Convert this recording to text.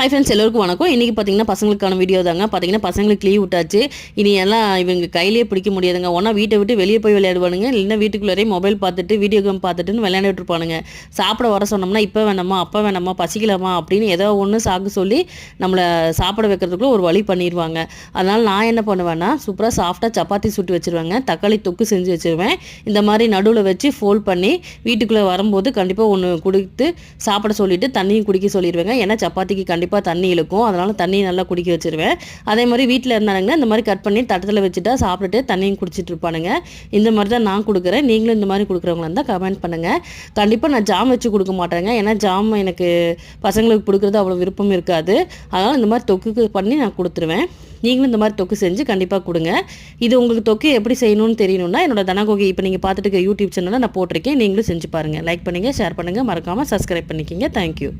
Hi friends, எல்லோருக்கும் வணக்கம். இன்றைக்கி பார்த்தீங்கன்னா பசங்களுக்கான வீடியோ தாங்க. பார்த்தீங்கன்னா பசங்களுக்கு லீவ் விட்டாச்சு. இனி எல்லாம் இவங்க கையிலேயே பிடிக்க முடியாதுங்க. ஒன்றா வீட்டை விட்டு வெளியே போய் விளையாடுவானுங்க, இல்லைன்னா வீட்டுக்குள்ளேயே மொபைல் பார்த்துட்டு வீடியோ கேம் பார்த்துட்டுன்னு விளையாண்டுட்டு இருப்பானுங்க. சாப்பிட வர சொன்னோம்னா இப்போ வேணாமா, அப்போ வேணாமா, பசிக்கலாமா அப்படின்னு ஏதோ ஒன்று சாக்கு சொல்லி நம்மளை சாப்பிட வைக்கிறதுக்குள்ள ஒரு வழி பண்ணிடுவாங்க. அதனால் நான் என்ன பண்ணுவேன்னா, சூப்பராக சாஃப்டாக சப்பாத்தி சுட்டு வச்சுருவேங்க. தக்காளி தொக்கு செஞ்சு வச்சுருவேன். இந்த மாதிரி நடுவில் வச்சு ஃபோல்ட் பண்ணி வீட்டுக்குள்ளே வரும்போது கண்டிப்பாக ஒன்று கொடுத்து சாப்பிட சொல்லிவிட்டு தண்ணியும் குடிக்க சொல்லிடுவேங்க. ஏன்னா சப்பாத்திக்கு கண்டிப்பாக தண்ணி இழுக்கும். அதனால் தண்ணி நல்லா குடிக்க வச்சுருவேன். அதே மாதிரி வீட்டில் இருந்தானுங்கன்னா இந்த மாதிரி கட் பண்ணி தட்டத்தில் வச்சுட்டா சாப்பிட்டுட்டு தண்ணியும் குடிச்சிட்டு இருப்பானுங்க. இந்த மாதிரி தான் நான் கொடுக்குறேன். நீங்களும் இந்த மாதிரி கொடுக்குறவங்களா இருந்தால் கமெண்ட் பண்ணுங்கள். கண்டிப்பாக நான் ஜாம் வச்சு கொடுக்க மாட்டேங்க. ஏன்னா ஜாம் எனக்கு பசங்களுக்கு கொடுக்குறது அவ்வளோ விருப்பம் இருக்காது. அதனால் இந்த மாதிரி தொக்கு பண்ணி நான் கொடுத்துருவேன். நீங்களும் இந்த மாதிரி தொக்கு செஞ்சு கண்டிப்பாக கொடுங்க. இது உங்களுக்கு தொக்கு எப்படி செய்யணும்னு தெரியணும்னா என்னோட தனகோகி இப்போ நீங்கள் பார்த்துட்டு இருக்க யூடியூப் சேனலில் நான் போட்டிருக்கேன். நீங்களும் செஞ்சு பாருங்கள். லைக் பண்ணுங்கள், ஷேர் பண்ணுங்கள், மறக்காமல் சப்ஸ்கிரைப் பண்ணிக்கிங்க. தேங்க்யூ.